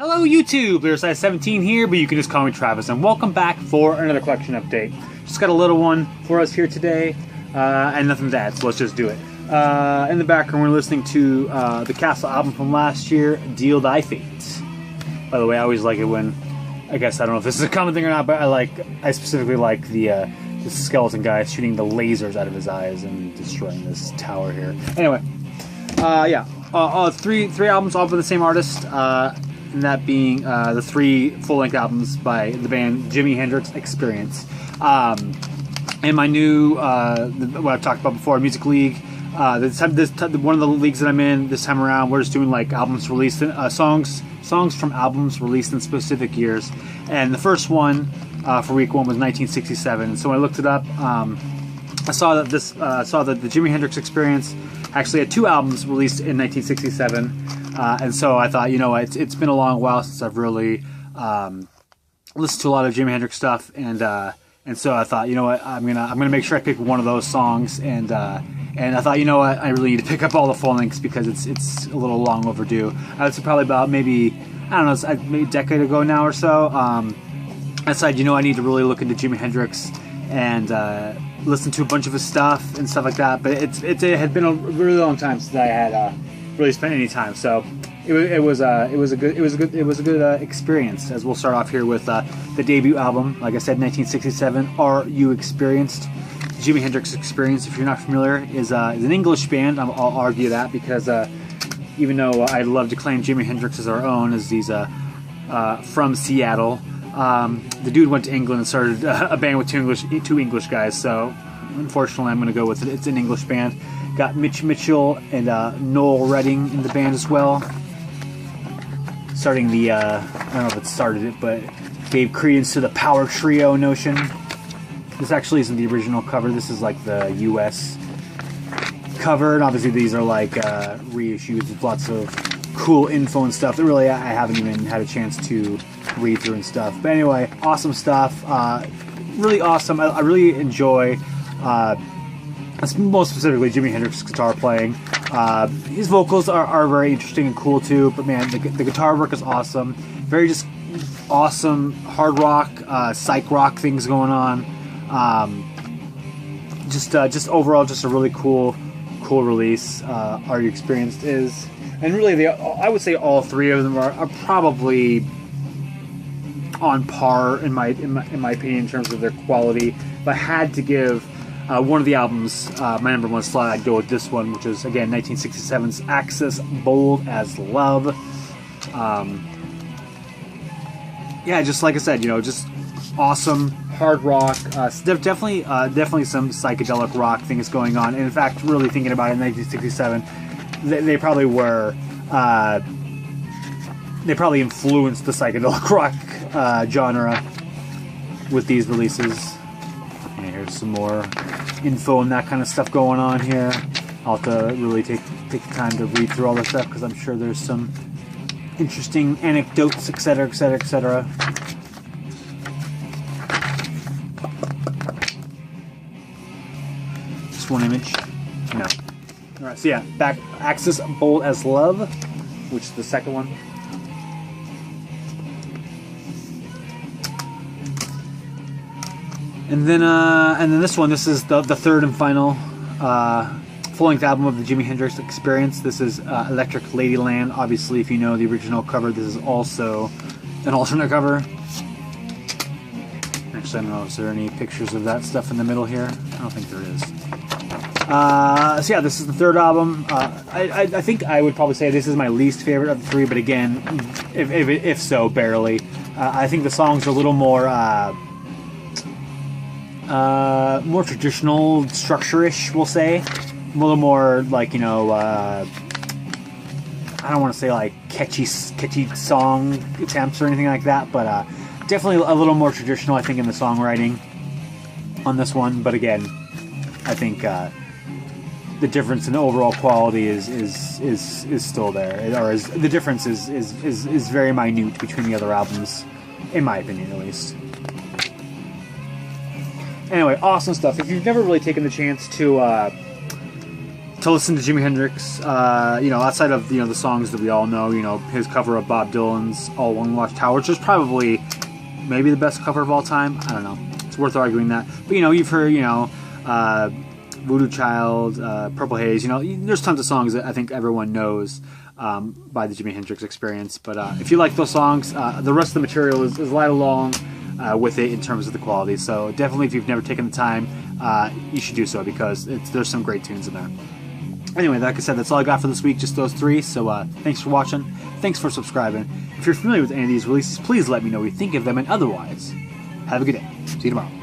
Hello YouTube, Lyric Size 17 here, but you can just call me Travis, and welcome back for another collection update. Just got a little one for us here today, and nothing to add, so let's just do it. In the background, we're listening to the Castle album from last year, Deal Thy Fate. By the way, I always like it when, I guess, I don't know if this is a common thing or not, but I specifically like the skeleton guy shooting the lasers out of his eyes and destroying this tower here. Anyway, three albums all by the same artist. And that being the three full-length albums by the band Jimi Hendrix Experience. And my new, what I've talked about before, Music League. One of the leagues that I'm in this time around, we're just doing like albums released, songs from albums released in specific years. And the first one for week one was 1967. So when I looked it up, I saw that the Jimi Hendrix Experience actually had two albums released in 1967. And so I thought, you know, it's been a long while since I've really listened to a lot of Jimi Hendrix stuff, and so I thought, you know what, I'm gonna make sure I pick one of those songs, and I thought, you know what, I really need to pick up all the full lengths because it's a little long overdue. I would say probably about maybe a decade ago now or so. I decided, you know, I need to really look into Jimi Hendrix and listen to a bunch of his stuff and stuff like that. But it had been a really long time since I had really spent any time, so it was a good experience. As we'll start off here with the debut album, like I said, 1967. Are You Experienced? Jimi Hendrix Experience, if you're not familiar, is an English band. I'll argue that because even though I'd love to claim Jimi Hendrix as our own, as he's from Seattle, the dude went to England and started a band with two English guys. So unfortunately, I'm going to go with it. It's an English band. Got Mitch Mitchell and Noel Redding in the band as well. Starting the, I don't know if it started it, but gave credence to the power trio notion. This actually isn't the original cover. This is like the US cover, and obviously these are like reissues with lots of cool info and stuff that really I haven't even had a chance to read through and stuff. But anyway, awesome stuff. Really awesome. I really enjoy most specifically Jimi Hendrix's guitar playing. His vocals are very interesting and cool too, but man, the guitar work is awesome. Very just awesome hard rock, psych rock things going on. Just overall, just a really cool release. Are You Experienced is, and really I would say all three of them are probably on par in my opinion in terms of their quality. If I had to give one of the albums my number one slot, I'd go with this one, which is again 1967's Axis, Bold as Love. Yeah, just like I said, you know, just awesome hard rock. Definitely some psychedelic rock things going on. And in fact, really thinking about it, in 1967, they probably were. They probably influenced the psychedelic rock genre with these releases. And here's some more info and that kind of stuff going on here. I'll have to really take the time to read through all this stuff because I'm sure there's some interesting anecdotes, etc., etc., etc. Just one image? No. Alright, so yeah, back Axis, Bold as Love, which is the second one. And then this one. This is the third and final full-length album of the Jimi Hendrix Experience. This is Electric Ladyland. Obviously, if you know the original cover, this is also an alternate cover. Actually, I don't know. Is there any pictures of that stuff in the middle here? I don't think there is. So yeah, this is the third album. I think I would probably say this is my least favorite of the three, but again, if so, barely. I think the songs are a little more traditional structure-ish, we'll say. A little more like, you know, I don't want to say like catchy song attempts or anything like that, but definitely a little more traditional, I think, in the songwriting on this one. But again, I think the difference in overall quality is still there, or the difference is very minute between the other albums, in my opinion, at least. Anyway, awesome stuff. If you've never really taken the chance to to listen to Jimi Hendrix, you know, outside of, you know, the songs that we all know, you know, his cover of Bob Dylan's All Along the Watchtower, which is probably maybe the best cover of all time. I don't know. It's worth arguing that. But, you know, you've heard, you know, Voodoo Child, Purple Haze, you know, there's tons of songs that I think everyone knows by the Jimi Hendrix Experience. But if you like those songs, the rest of the material is right along with it in terms of the quality. So definitely, if you've never taken the time, you should do so, because there's some great tunes in there. Anyway, like I said, that's all I got for this week, just those three. So thanks for watching. Thanks for subscribing. If you're familiar with any of these releases, please let me know what you think of them, and otherwise, have a good day. See you tomorrow.